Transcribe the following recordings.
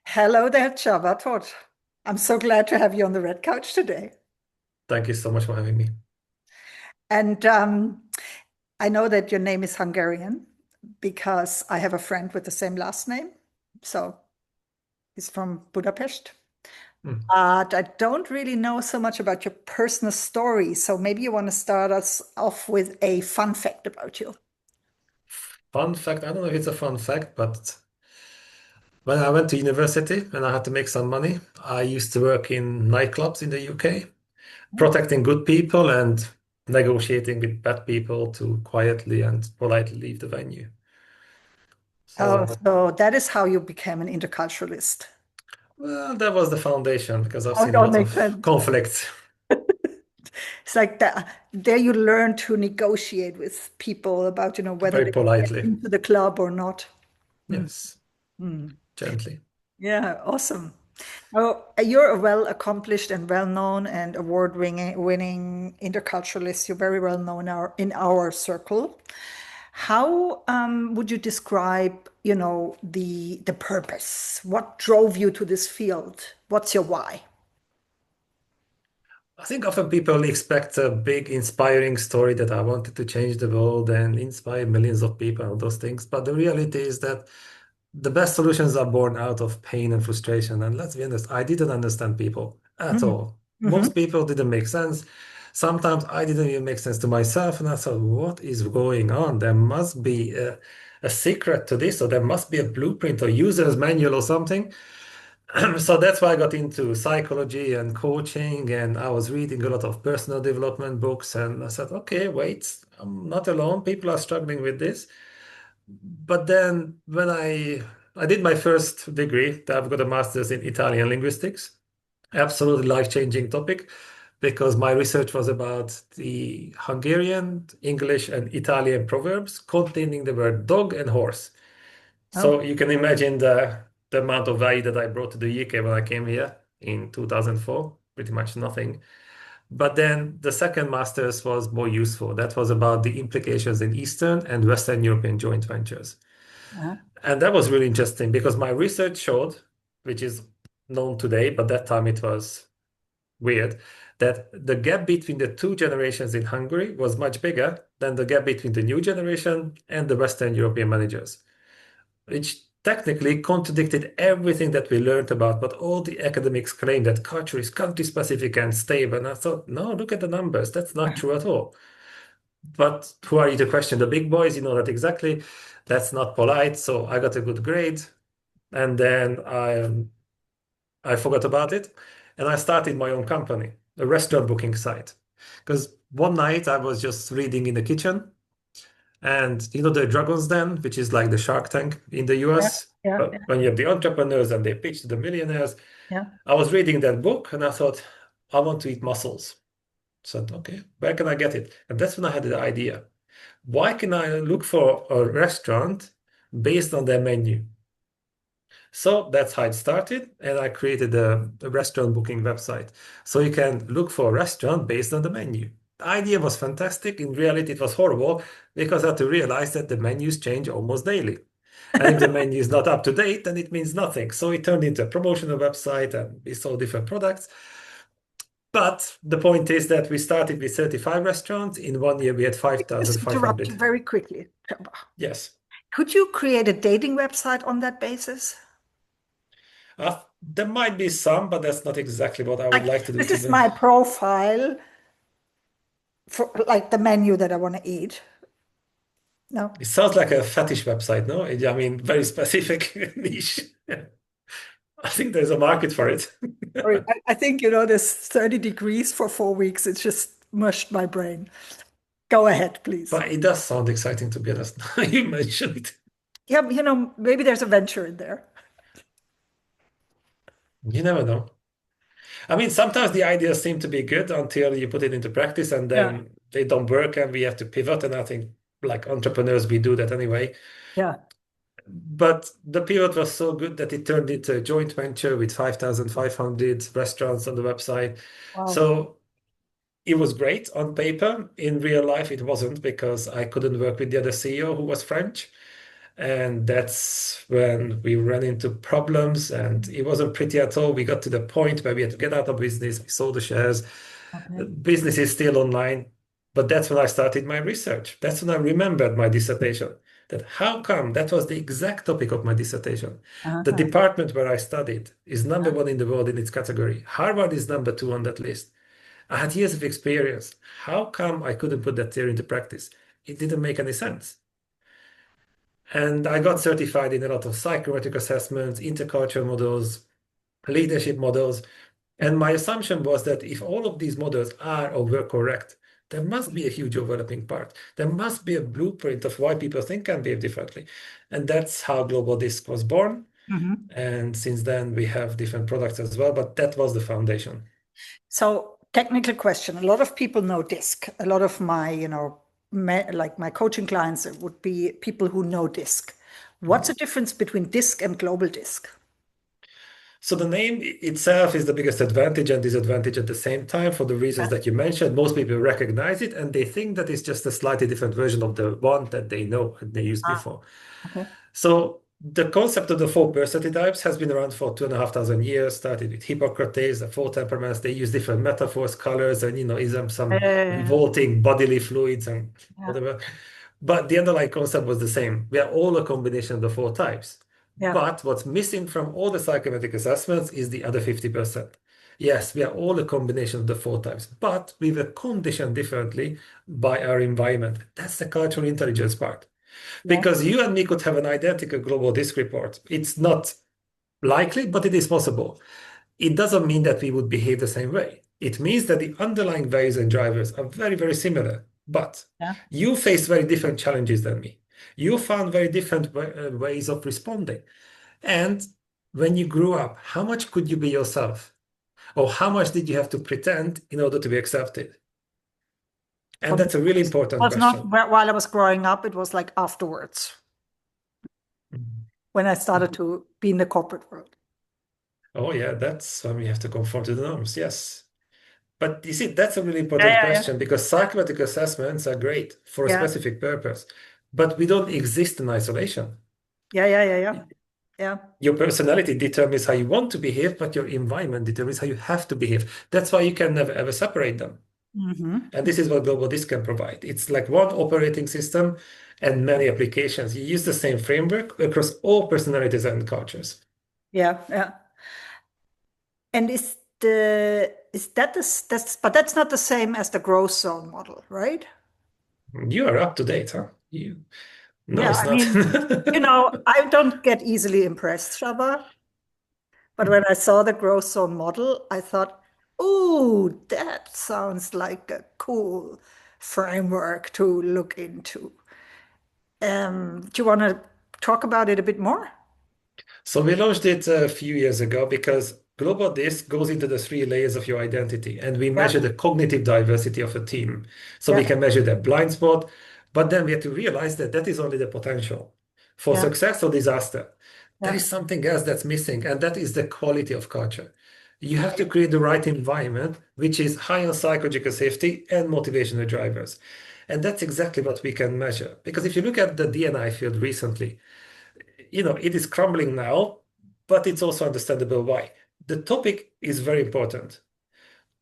Hello there, Csaba Toth. I'm so glad to have you on the red couch today. Thank you so much for having me. And I know that your name is Hungarian because I have a friend with the same last name. So he's from Budapest. Mm. But I don't really know so much about your personal story. So maybe you want to start us off with a fun fact about you. Fun fact, I don't know if it's a fun fact, but when I went to university and I had to make some money, I used to work in nightclubs in the UK, protecting good people and negotiating with bad people to quietly and politely leave the venue. Oh, So, so that is how you became an interculturalist. well, that was the foundation because I've Oh, seen a that lot makes of sense. conflicts It's like that. There you learn to negotiate with people about, whether very they get politely. into the club or not. Mm, Yes, mm. gently. Yeah, awesome. Oh, you're a well-accomplished and well-known and award-winning interculturalist. You're very well known in our circle. How would you describe, the purpose? What drove you to this field? What's your why? I think often people expect a big, inspiring story that I wanted to change the world and inspire millions of people and those things. But the reality is that the best solutions are born out of pain and frustration. And let's be honest, I didn't understand people at Mm. all. Hmm. Most people didn't make sense. Sometimes I didn't even make sense to myself. And I thought, what is going on? There must be a secret to this, or there must be a blueprint or user's manual or something. So that's why I got into psychology and coaching, and I was reading a lot of personal development books. And I said, okay, wait, I'm not alone. People are struggling with this. But then when I did my first degree, I've got a master's in Italian linguistics, absolutely life-changing topic because my research was about the Hungarian, English, and Italian proverbs containing the word dog and horse. Oh, So you can imagine the amount of value that I brought to the UK when I came here in 2004, pretty much nothing. But then the second master's was more useful. That was about the implications in Eastern and Western European joint ventures. uh-huh. And that was really interesting because my research showed, which is known today, but that time it was weird, that the gap between the two generations in Hungary was much bigger than the gap between the new generation and the Western European managers, which technically contradicted everything that we learned about what all the academics claim that culture is country specific and stable. And I thought, no, look at the numbers. That's not true at all. But who are you to question the big boys? You know that exactly. That's not polite. So I got a good grade. And then I forgot about it. And I started my own company, a restaurant booking site. Because one night I was just reading in the kitchen. And you know the Dragon's Den, which is like the Shark Tank in the Yeah, US, yeah, yeah, when you have the entrepreneurs and they pitch to the millionaires. yeah. I was reading that book and I thought, I want to eat mussels. So, okay, where can I get it? And that's when I had the idea. Why can I look for a restaurant based on their menu? So that's how it started. And I created a restaurant booking website. So you can look for a restaurant based on the menu. The idea was fantastic. In reality, it was horrible because I had to realize that the menus change almost daily. And if the menu is not up to date, then it means nothing. So it turned into a promotional website and we sold different products. But the point is that we started with 35 restaurants. In 1 year, we had Just interrupt you 5,500. very quickly. Yes. Could you create a dating website on that basis? There might be some, but that's not exactly what I would Like, like to do this to is them. my profile for like the menu that I want to eat. No. It sounds like a fetish website, no? I mean, very specific niche. I think there's a market for it. Sorry, I think, this 30 degrees for 4 weeks. It's just mushed my brain. Go ahead, please. But it does sound exciting, to be honest. Now you mentioned it. Yeah, maybe there's a venture in there. You never know. I mean, sometimes the ideas seem to be good until you put it into practice and Yeah, then they don't work and we have to pivot. And I think, like entrepreneurs, we do that anyway. yeah. But the pivot was so good that it turned into a joint venture with 5,500 restaurants on the website. Wow. So it was great on paper. In real life, it wasn't because I couldn't work with the other CEO who was French. And that's when we ran into problems, and it wasn't pretty at all. We got to the point where we had to get out of business. We sold the shares. The Okay. business is still online. But that's when I started my research. That's when I remembered my dissertation. That how come that was the exact topic of my dissertation. The Uh-huh. department where I studied is number one in the world in its category. Harvard is number two on that list. I had years of experience. How come I couldn't put that theory into practice? It didn't make any sense. And I got certified in a lot of psychometric assessments, intercultural models, leadership models. And my assumption was that if all of these models are or were correct, there must be a huge overlapping part. There must be a blueprint of why people think and behave differently. And that's how Global Disc was born. Mhm. And since then, we have different products as well, but that was the foundation. So technical question. A lot of people know DISC. A lot of my, like my coaching clients would be people who know DISC. What's the difference between DISC and global DISC? So the name itself is the biggest advantage and disadvantage at the same time for the reasons Yeah. that you mentioned. Most people recognize it and they think that it's just a slightly different version of the one that they know and they used Ah, before. okay. So the concept of the four personality types has been around for 2,500 years, started with Hippocrates, the four temperaments. They use different metaphors, colors, and ism some Uh, revolting bodily fluids and yeah, whatever. But the underlying concept was the same. We are all a combination of the four types. yeah, But what's missing from all the psychometric assessments is the other 50%. Yes, we are all a combination of the four types, but we were conditioned differently by our environment. That's the cultural intelligence part. yeah. Because you and me could have an identical global disk report. It's not likely, but it is possible. It doesn't mean that we would behave the same way. It means that the underlying values and drivers are very, very similar, but Yeah. you face very different challenges than me. You found very different ways of responding. And when you grew up, how much could you be yourself? Or how much did you have to pretend in order to be accepted? For And me, that's a really important it was not question. while I was growing up, it was like afterwards Mhm. when I started to be in the corporate world. Oh, yeah, that's when we have to conform to the norms. Yes. But you see, that's a really Yeah, important yeah, yeah. question because Yeah, psychometric assessments are great for a yeah, specific purpose, but we don't exist in isolation. yeah, yeah, yeah, yeah. Yeah. Your personality determines how you want to behave, but your environment determines how you have to behave. That's why you can never ever separate them. And Hmm. this is what Global Disk can provide. It's like one operating system and many applications. You use the same framework across all personalities and cultures. Yeah, yeah. And is that that's but that's not the same as the growth zone model, right? You are up to date, huh? No, Yeah, it's I not. mean, I don't get easily impressed, Shaba. But when I saw the growth zone model, I thought, "Ooh, that sounds like a cool framework to look into." Do you want to talk about it a bit more? So we launched it a few years ago because Global Disk goes into the three layers of your identity, and we Yeah, measure the cognitive diversity of a team. So we yeah, can measure their blind spot, but then we have to realize that that is only the potential. For yeah, success or disaster, there yeah. is something else that's missing, and that is the quality of culture. You have to create the right environment, which is high on psychological safety and motivational drivers. And that's exactly what we can measure. Because if you look at the D&I field recently, it is crumbling now, but it's also understandable why. The topic is very important,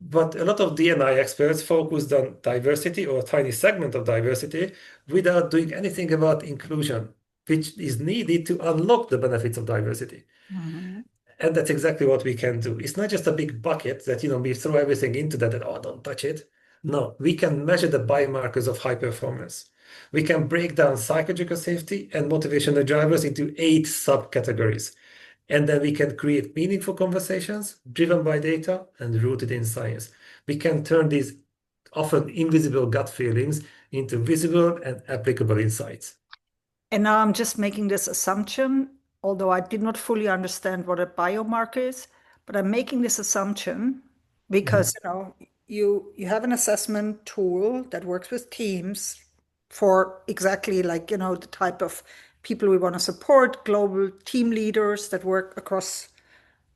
but a lot of D&I experts focused on diversity or a tiny segment of diversity without doing anything about inclusion, which is needed to unlock the benefits of diversity. Mhm. And that's exactly what we can do. It's not just a big bucket that, we throw everything into that and, oh, don't touch it. No, we can measure the biomarkers of high performance. We can break down psychological safety and motivational drivers into 8 subcategories. And then we can create meaningful conversations driven by data and rooted in science. We can turn these often invisible gut feelings into visible and applicable insights. And now I'm just making this assumption, although I did not fully understand what a biomarker is, but I'm making this assumption because Mhm. you have an assessment tool that works with teams for exactly like the type of people we want to support, global team leaders that work across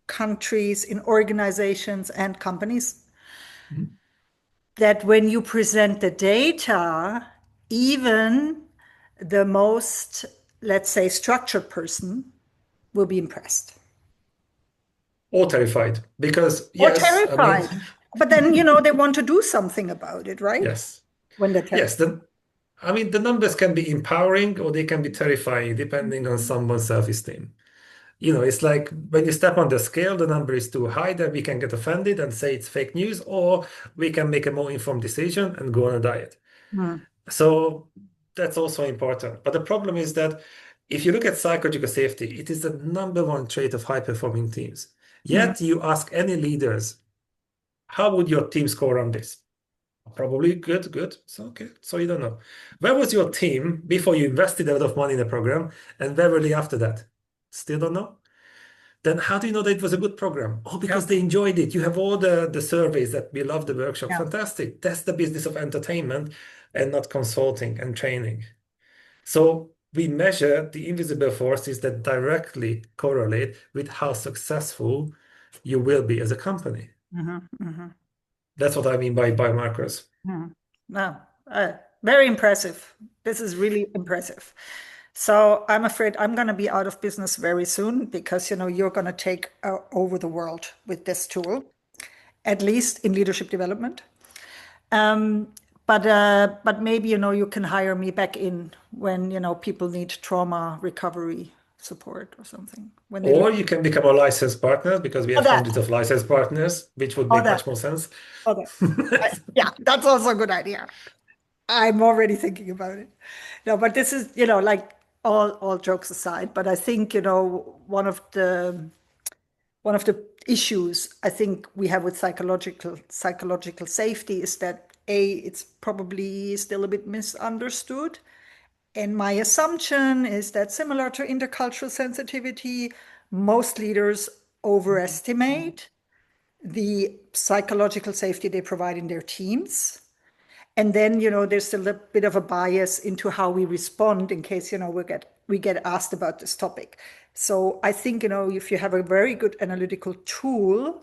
countries in organizations and companies. Mhm. That when you present the data, even the most let's say, structured person will be impressed. Or terrified. Because, Or yes, I mean, terrified. But then, they want to do something about it, right? yes. When they're terrified. Yes, I mean, the numbers can be empowering or they can be terrifying depending on someone's self-esteem. It's like when you step on the scale, the number is too high, then we can get offended and say it's fake news, or we can make a more informed decision and go on a diet. Mm, So that's also important. But the problem is that if you look at psychological safety, it is the number one trait of high-performing teams. mm, Yet you ask any leaders, how would your team score on this? Probably good, good. So okay, so you don't know. Where was your team before you invested a lot of money in the program, and where were they after that? Still don't know. Then how do you know that it was a good program? Oh, yeah, because they enjoyed it. You have all the surveys that we love the workshop. yeah. Fantastic. That's the business of entertainment and not consulting and training. So we measure the invisible forces that directly correlate with how successful you will be as a company. Mhm, mhm, That's what I mean by biomarkers. mhm. No, very impressive. This is really impressive. So I'm afraid I'm going to be out of business very soon because, you're going to take over the world with this tool, at least in leadership development. Um, but maybe, you can hire me back in when, people need trauma recovery support or something. When they lose Or you can become a licensed partner because we all have that, hundreds of licensed partners, which would all make that, much more sense. all that. Yeah, that's also a good idea. I'm already thinking about it. No, but this is, like all jokes aside, but I think, one of the issues I think we have with psychological safety is that it's probably still a bit misunderstood. And my assumption is that similar to intercultural sensitivity, most leaders overestimate the psychological safety they provide in their teams. And then, there's still a bit of a bias into how we respond in case, we get asked about this topic. So I think, if you have a very good analytical tool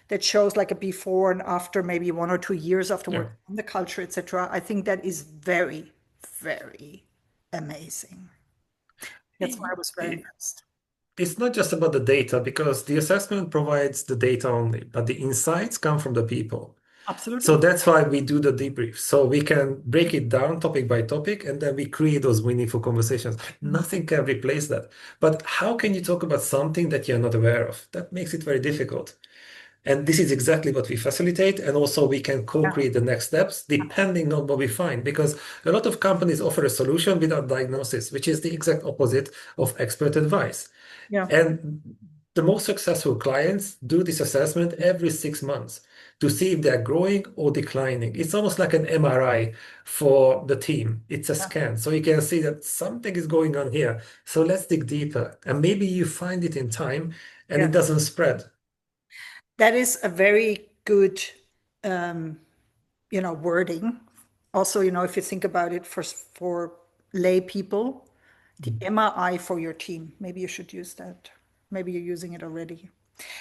that shows like a before and after, maybe 1 or 2 years after Yeah. working on the culture, etc., I think that is very, very amazing. That's why I I- was very I- impressed. It's not just about the data because the assessment provides the data only, but the insights come from the people. So Absolutely. that's why we do the debrief. So we can break it down topic by topic and then we create those meaningful conversations. Nothing can replace that. But how can you talk about something that you're not aware of? That makes it very difficult. And this is exactly what we facilitate. And also we can Yeah. co-create the next steps depending on what we find. Because a lot of companies offer a solution without diagnosis, which is the exact opposite of expert advice. Yeah. And the most successful clients do this assessment every 6 months to see if they're growing or declining. It's almost like an MRI for the team. It's a Yeah. scan. So you can see that something is going on here. So let's dig deeper. And maybe you find it in time and Yeah. it doesn't spread. That is a very good, um, wording. Also, if you think about it for lay people, the MRI for your team. Maybe you should use that. Maybe you're using it already.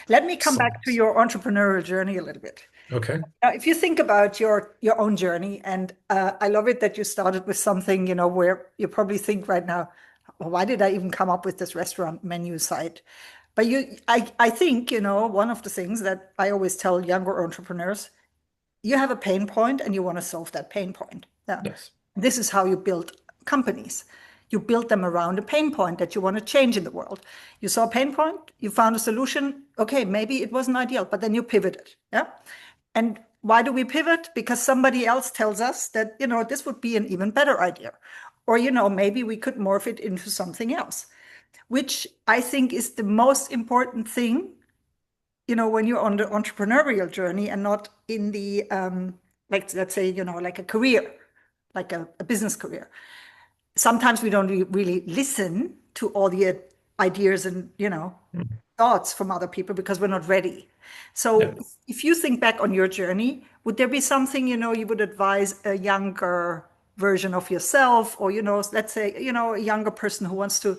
Let me come back to Sounds your entrepreneurial journey a little bit. okay. Now, if you think about your own journey, and I love it that you started with something, where you probably think right now, "Well, why did I even come up with this restaurant menu site?" But I think, one of the things that I always tell younger entrepreneurs, you have a pain point and you want to solve that pain point. Yeah. Yes. This is how you build companies. You build them around a pain point that you want to change in the world. You saw a pain point, you found a solution. Okay, maybe it wasn't ideal, but then you pivoted. Yeah. And why do we pivot? Because somebody else tells us that, this would be an even better idea. Or, maybe we could morph it into something else, which I think is the most important thing, when you're on the entrepreneurial journey and not in the, like, let's say, like a career, like a business career. Sometimes we don't really listen to all the ideas and, Mm. thoughts from other people because we're not ready. Yeah. So if you think back on your journey, would there be something, you would advise a younger version of yourself or, let's say, a younger person who wants to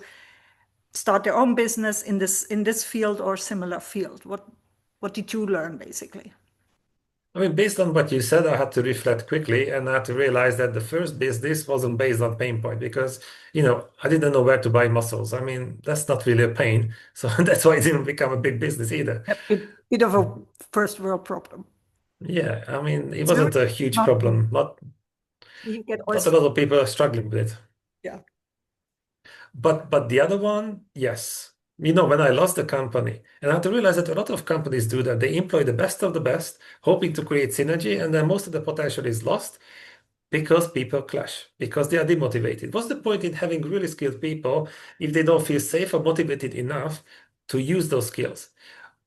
start their own business in this field or similar field? What did you learn basically? I mean, based on what you said, I had to reflect quickly and I had to realize that the first business wasn't based on pain point because, I didn't know where to buy muscles. I mean, that's not really a pain. So that's why it didn't become a big business either. A bit of a first world problem. Yeah, I mean, it It's very wasn't a huge not problem. you get Not a oyster. lot of people are struggling with it. Yeah. But the other one, yes. When I lost the company, and I had to realize that a lot of companies do that. They employ the best of the best, hoping to create synergy, and then most of the potential is lost because people clash, because they are demotivated. What's the point in having really skilled people if they don't feel safe or motivated enough to use those skills?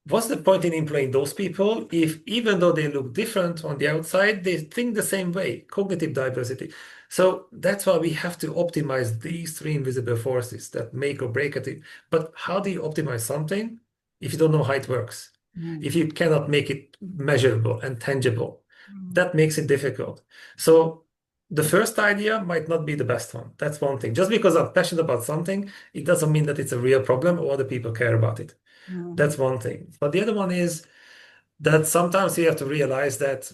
What's the point in employing those people if, even though they look different on the outside, they think the same way? Cognitive diversity. So that's why we have to optimize these three invisible forces that make or break a team. But how do you optimize something if you don't know how it works? Mm. If you cannot make it measurable and tangible, Mm. that makes it difficult. So the first idea might not be the best one. That's one thing. Just because I'm passionate about something, it doesn't mean that it's a real problem or other people care about it. Mm. That's one thing. But the other one is that sometimes we have to realize that,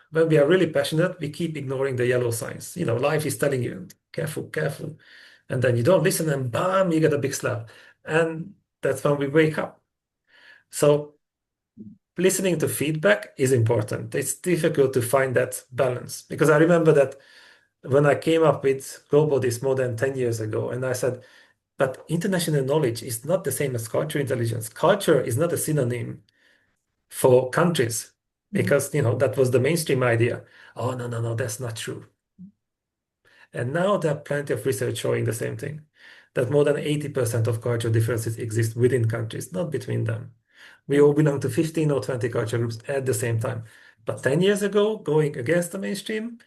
when we are really passionate, we keep ignoring the yellow signs. Life is telling you, careful, careful. And then you don't listen and bam, you get a big slap. And that's when we wake up. So listening to feedback is important. It's difficult to find that balance because I remember that when I came up with Global this more than 10 years ago, and I said, but international knowledge is not the same as culture intelligence. Culture is not a synonym for countries Mm. because that was the mainstream idea. Oh, no, no, no, that's not true. And now there are plenty of research showing the same thing, that more than 80% of cultural differences exist within countries, not between them. We Mm. all belong to 15 or 20 culture groups at the same time. But 10 years ago, going against the mainstream,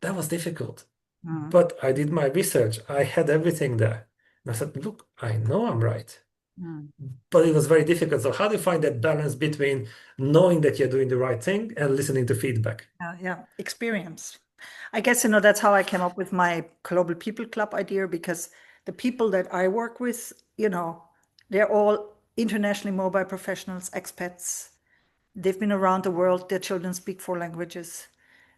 that was difficult. Mm. But I did my research. I had everything there. And I said, look, I know I'm right. Mm. But it was very difficult. So how do you find that balance between knowing that you're doing the right thing and listening to feedback? Yeah, experience. I guess, that's how I came up with my Global People Club idea because the people that I work with, they're all internationally mobile professionals, expats. They've been around the world. Their children speak four languages.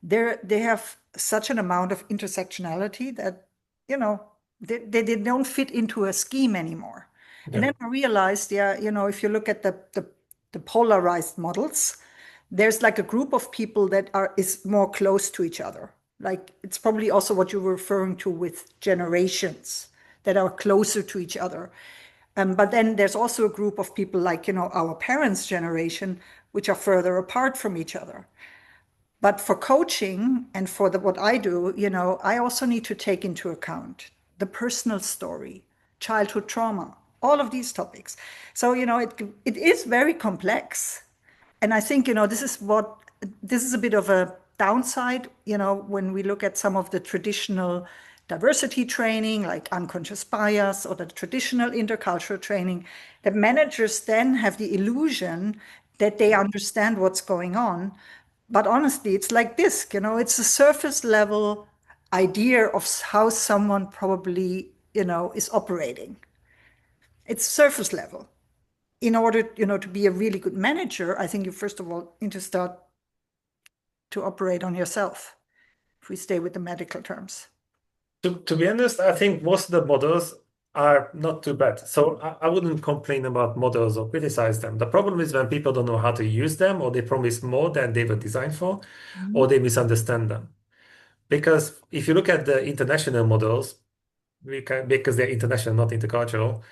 They have such an amount of intersectionality that, you know, they don't fit into a scheme anymore. And Yeah. then I realized, yeah, if you look at the polarized models, there's like a group of people that is more close to each other. Like it's probably also what you were referring to with generations that are closer to each other. But then there's also a group of people like, our parents' generation, which are further apart from each other. But for coaching and for what I do, I also need to take into account the personal story, childhood trauma, all of these topics. So, it is very complex. And I think, this is a bit of a downside, when we look at some of the traditional diversity training, like unconscious bias or the traditional intercultural training, that managers then have the illusion that they understand what's going on. But honestly, it's like this, it's a surface level idea of how someone probably, is operating. It's surface level. In order, to be a really good manager, I think you first of all need to start to operate on yourself, if we stay with the medical terms. To be honest, I think most of the models are not too bad. So I wouldn't complain about models or criticize them. The problem is when people don't know how to use them, or they promise more than they were designed for, or Mhm. they misunderstand them. Because if you look at the international models, because they're international, not intercultural,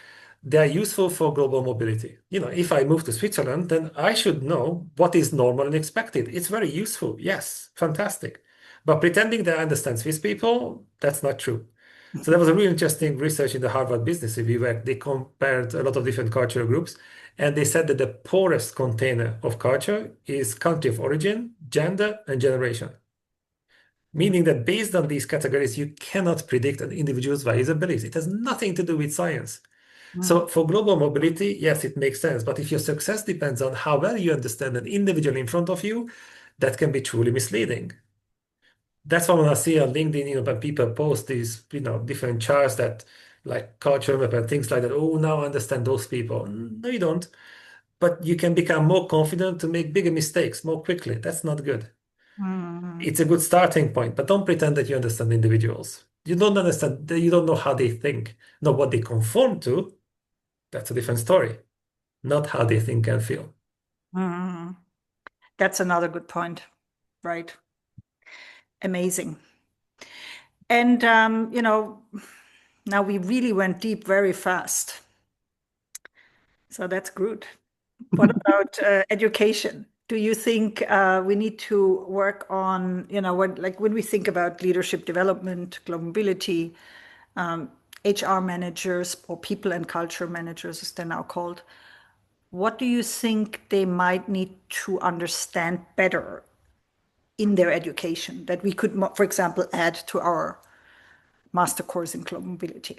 they are useful for global mobility. If I move to Switzerland, then I should know what is normal and expected. It's very useful. Yes, fantastic. But pretending that I understand Swiss people, that's not true. So there was a really interesting research in the Harvard Business Review where they compared a lot of different cultural groups, and they said that the poorest container of culture is country of origin, gender, and generation. Meaning that based on these categories, you cannot predict an individual's values and beliefs. It has nothing to do with science. Mhm. So for global mobility, yes, it makes sense. But if your success depends on how well you understand an individual in front of you, that can be truly misleading. That's why when I see on LinkedIn, when people post these, different charts that like culture map and things like that, oh, now I understand those people. No, you don't. but you can become more confident to make bigger mistakes more quickly. That's not good. Mm, It's a good starting point, but don't pretend that you understand individuals. You don't understand, you don't know how they think. No, what they conform to, that's a different story, not how they think and feel. mm. That's another good point, right? Amazing. And now we really went deep very fast. So that's good. What about education? Do you think we need to work on, when we think about leadership development, global mobility, HR managers or people and culture managers, as they're now called, what do you think they might need to understand better in their education that we could, for example, add to our master course in global mobility?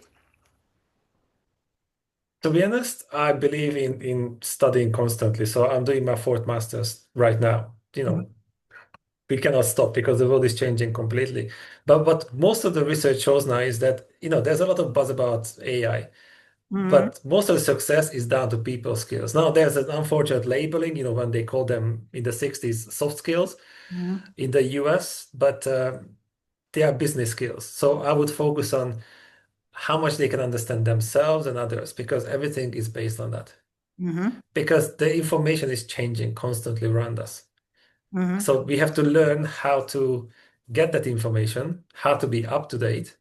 To be honest, I believe in studying constantly. So I'm doing my fourth master's right now. Mhm. We cannot stop because the world is changing completely. But what most of the research shows now is that, there's a lot of buzz about AI, Mhm. but most of the success is down to people skills. Now, there's an unfortunate labeling, when they call them in the 60s soft skills Mhm. in the US, but they are business skills. So I would focus on how much they can understand themselves and others because everything is based on that. Mhm. Because the information is changing constantly around us. Mhm. So we have to learn how to get that information, how to be up to date,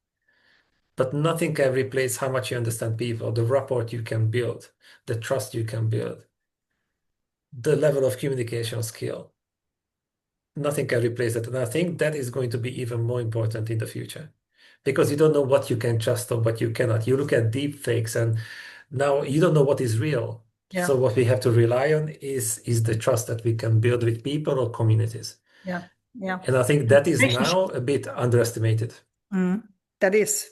but nothing can replace how much you understand people, the rapport you can build, the trust you can build, the level of communication skill. Nothing can replace that. And I think that is going to be even more important in the future because you don't know what you can trust or what you cannot. You look at deep fakes and now you don't know what is real. Yeah. So what we have to rely on is the trust that we can build with people or communities. Yeah. Yeah. And I think that is Relationship. now a bit underestimated. Mhm. That is.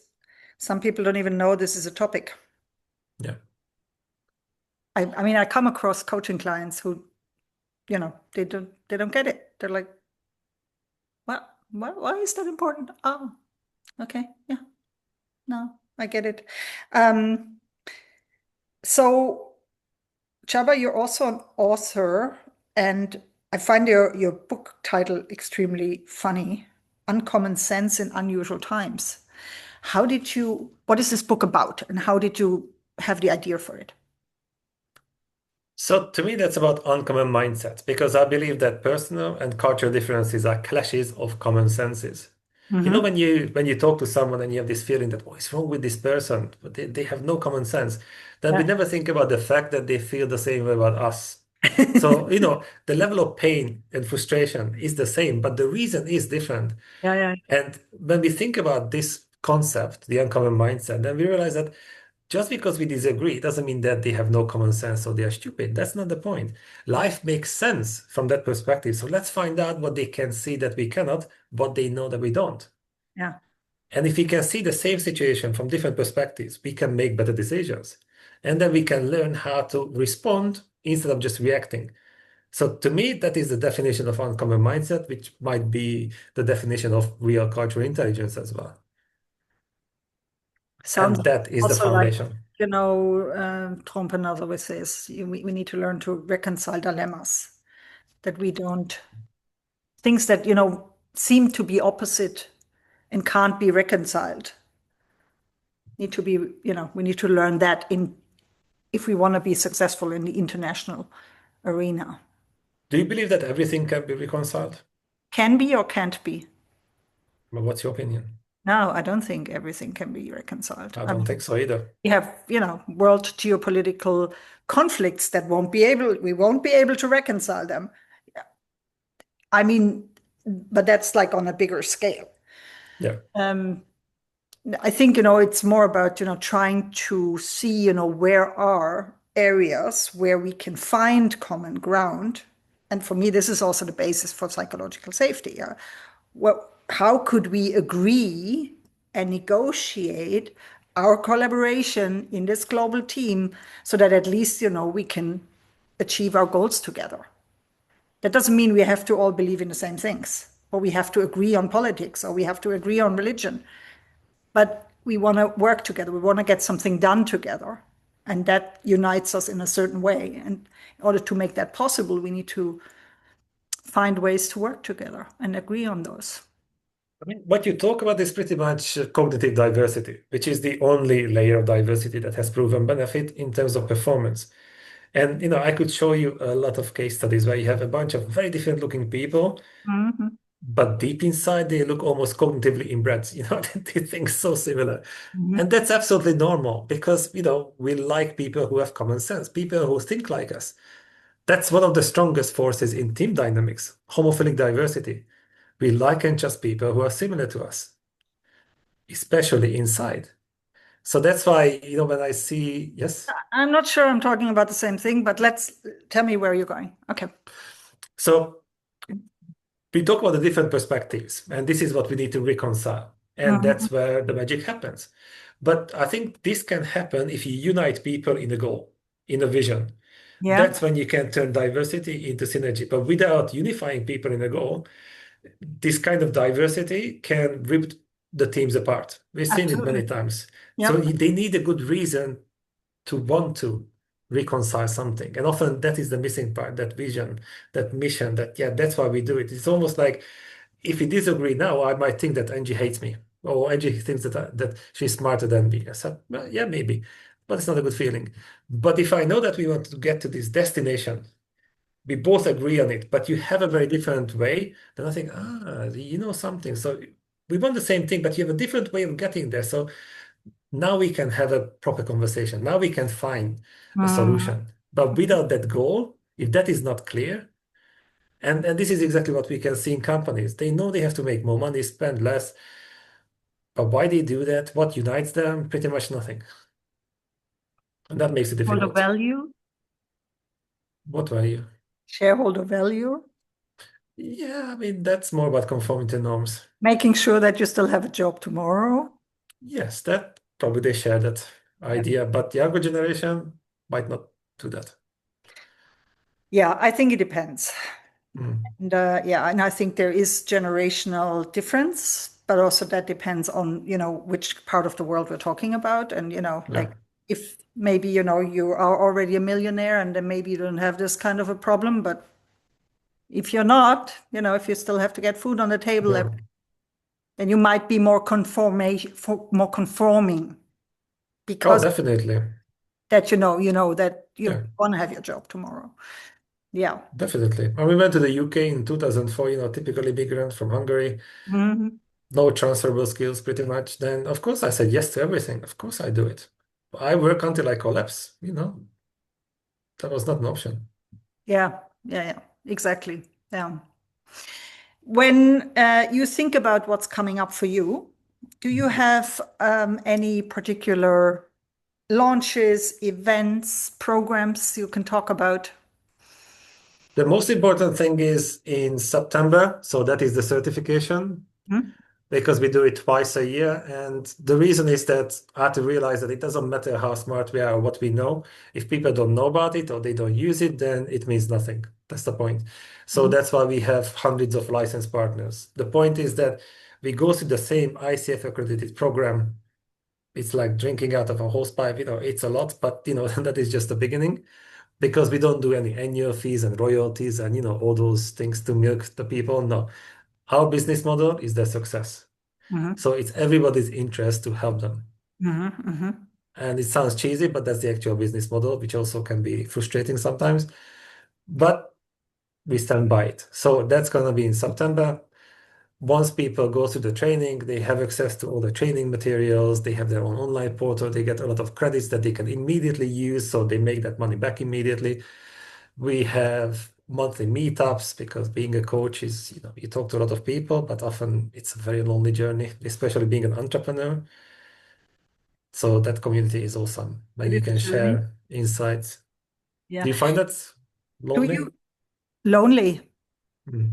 Some people don't even know this is a topic. Yeah. I mean, I come across coaching clients who, they don't get it. They're like, what? Why is that important? Oh, okay. Yeah. No, I get it. Um, so Csaba, you're also an author, and I find your book title extremely funny, Uncommon Sense in Unusual Times. What is this book about, and how did you have the idea for it? So to me, that's about uncommon mindsets because I believe that personal and cultural differences are clashes of common senses. Mm-hmm. When you talk to someone and you have this feeling that, oh, what's wrong with this person? But they have no common sense. Then we Yeah. never think about the fact that they feel the same way about us. So, the level of pain and frustration is the same, but the reason is different. Yeah, yeah, And when we think about this concept, the uncommon mindset, then we realize that just because we disagree, it doesn't mean that they have no common sense or they are stupid. That's not the point. Life makes sense from that perspective. So let's find out what they can see that we cannot, what they know that we don't. yeah. And if we can see the same situation from different perspectives, we can make better decisions. And then we can learn how to respond instead of just reacting. So to me, that is the definition of uncommon mindset, which might be the definition of real cultural intelligence as well. Sounds And that is the also like, foundation. Trump another always says we need to learn to reconcile dilemmas, that we don't, things that, seem to be opposite and can't be reconciled need to be, we need to learn that if we want to be successful in the international arena. Do you believe that everything can be reconciled? Can be or can't be. Well, what's your opinion? No, I don't think everything can be reconciled. I I don't mean, think so either. we have, world geopolitical conflicts that we won't be able to reconcile them. I mean, but that's like on a bigger scale. Yeah. Um, I think, it's more about, trying to see, where are areas where we can find common ground. And for me, this is also the basis for psychological safety. Yeah? How could we agree and negotiate our collaboration in this global team so that at least, we can achieve our goals together? That doesn't mean we have to all believe in the same things, or we have to agree on politics, or we have to agree on religion, but we want to work together. We want to get something done together. And that unites us in a certain way. And in order to make that possible, we need to find ways to work together and agree on those. I mean, what you talk about is pretty much cognitive diversity, which is the only layer of diversity that has proven benefit in terms of performance. And I could show you a lot of case studies where you have a bunch of very different looking people, Mhm. but deep inside they look almost cognitively inbred. They think so similar. Mhm. And that's absolutely normal because, we like people who have common sense, people who think like us. That's one of the strongest forces in team dynamics, homophilic diversity. We like and trust people who are similar to us, especially inside. So that's why, when I see, yes. I'm not sure I'm talking about the same thing, but let's tell me where you're going. Okay. So we talk about the different perspectives, and this is what we need to reconcile. And Mhm. that's where the magic happens. But I think this can happen if you unite people in a goal, in a vision. Yeah, That's when you can turn diversity into synergy. But without unifying people in a goal, this kind of diversity can rip the teams apart. We've seen it many absolutely. times. So Yep. they need a good reason to want to reconcile something. And often that is the missing part, that vision, that mission, yeah, that's why we do it. It's almost like if we disagree now, I might think that Angie hates me, or Angie thinks that she's smarter than me. I said, well, yeah, maybe, but it's not a good feeling. But if I know that we want to get to this destination, we both agree on it, but you have a very different way, then I think, you know something. So we want the same thing, but you have a different way of getting there. So now we can have a proper conversation. Now we can find a Mhm. solution. But without that goal, if that is not clear, and this is exactly what we can see in companies. They know they have to make more money, spend less, but why they do that? What unites them? Pretty much nothing. And that makes it Shareholder difficult. value, What value? shareholder value, Yeah, I mean, that's more about conforming to norms. making sure that you still have a job tomorrow. Yes, that probably they share that Yeah. idea, but the younger generation might not do that. Yeah, I think it depends. Mm, And yeah, and I think there is generational difference, but also that depends on, which part of the world we're talking about. And, yeah. like if maybe, you are already a millionaire and then maybe you don't have this kind of a problem. But if you're not, if you still have to get food on the table, Yeah. then you might be more conforming Oh, because definitely. that that you Yeah, want to have your job tomorrow. Yeah. definitely. And we went to the UK in 2004, typical immigrant from Hungary, Mhm. no transferable skills pretty much. Then, of course, I said yes to everything. Of course, I do it. I work until I collapse. That was not an option. Yeah. Yeah. Yeah. Exactly. Yeah. When you think about what's coming up for you, do you have any particular launches, events, programs you can talk about? The most important thing is in September. So that is the certification Hmm? because we do it twice a year. And the reason is that I had to realize that it doesn't matter how smart we are or what we know. If people don't know about it or they don't use it, then it means nothing. That's the point. So Mhm. that's why we have hundreds of licensed partners. The point is that we go through the same ICF accredited program. It's like drinking out of a hose pipe. It's a lot, but that is just the beginning because we don't do any annual fees and royalties and all those things to milk the people. No, our business model is their success. Mhm. So it's everybody's interest to help them. Mhm. Mhm. And it sounds cheesy, but that's the actual business model, which also can be frustrating sometimes. But we stand by it. So that's going to be in September. Once people go through the training, they have access to all the training materials. They have their own online portal. They get a lot of credits that they can immediately use. So they make that money back immediately. We have monthly meetups because being a coach is, you talk to a lot of people, but often it's a very lonely journey, especially being an entrepreneur. So that community is awesome, where It you is a can journey. share insights. Yeah. Do you find that Do lonely? you lonely? Mm.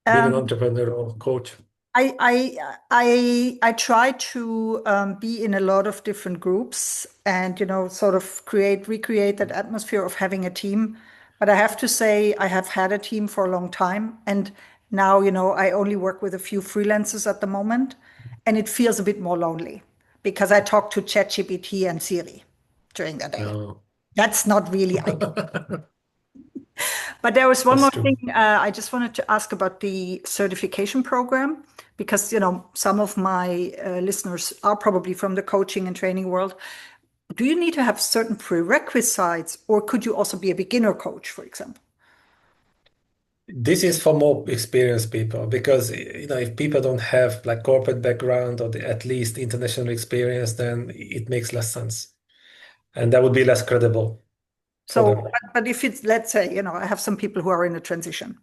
Being an Um, entrepreneur or coach? I try to be in a lot of different groups and sort of recreate that atmosphere of having a team. But I have to say I have had a team for a long time, and now I only work with a few freelancers at the moment, and it feels a bit more lonely because I talk to ChatGPT and Siri. during the day. No. That's not really ideal. But there was one That's more true. thing I just wanted to ask about the certification program, because, some of my listeners are probably from the coaching and training world. Do you need to have certain prerequisites, or could you also be a beginner coach, for example? This is for more experienced people because if people don't have like corporate background or at least international experience, then it makes less sense, and that would be less credible for So, them. but if it's, let's say, I have some people who are in a transition.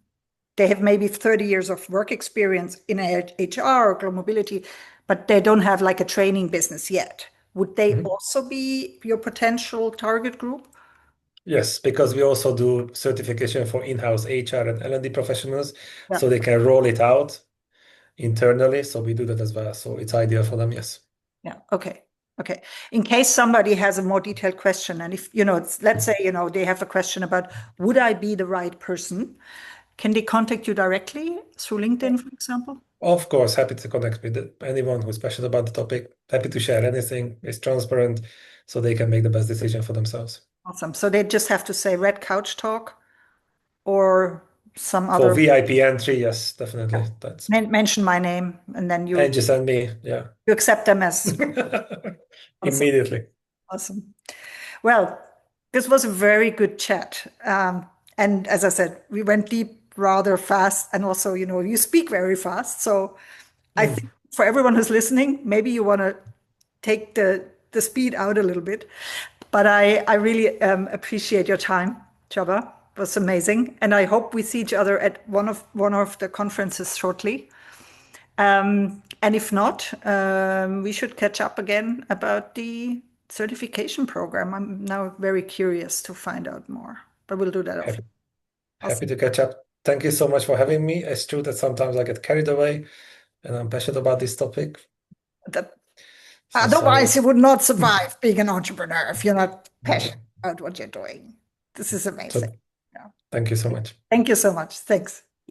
They have maybe 30 years of work experience in HR or global mobility, but they don't have like a training business yet. Would they Mhm. also be your potential target group? Yes, because we also do certification for in-house HR and L&D professionals, Yeah. so they can roll it out internally. So we do that as well. So it's ideal for them. Yes. Yeah. Okay. Okay. In case somebody has a more detailed question, and if, let's say, they have a question about, would I be the right person? Can they contact you directly through LinkedIn, for example? Of course, happy to connect with anyone who's passionate about the topic. Happy to share anything. It's transparent, so they can make the best decision for themselves. Awesome. So they just have to say Red Couch Talk or some For other, VIP entry, yes, definitely. yeah, That's mention my name, and then and you just send me, yeah. you accept them as awesome. Immediately. Awesome. Well, this was a very good chat. And as I said, we went deep rather fast. And also, you speak very fast. So I think Mm, for everyone who's listening, maybe you want to take the speed out a little bit. But I really appreciate your time, Csaba. It was amazing. And I hope we see each other at one of the conferences shortly. And if not, we should catch up again about the certification program. I'm now very curious to find out more, but we'll do that off. happy, happy Awesome. to catch up. Thank you so much for having me. It's true that sometimes I get carried away and I'm passionate about this topic. That, So, otherwise, you would not survive being an entrepreneur if you're not passionate no. about what you're doing. This is amazing. So Yeah. thank you so much. Thank you so much. Thanks.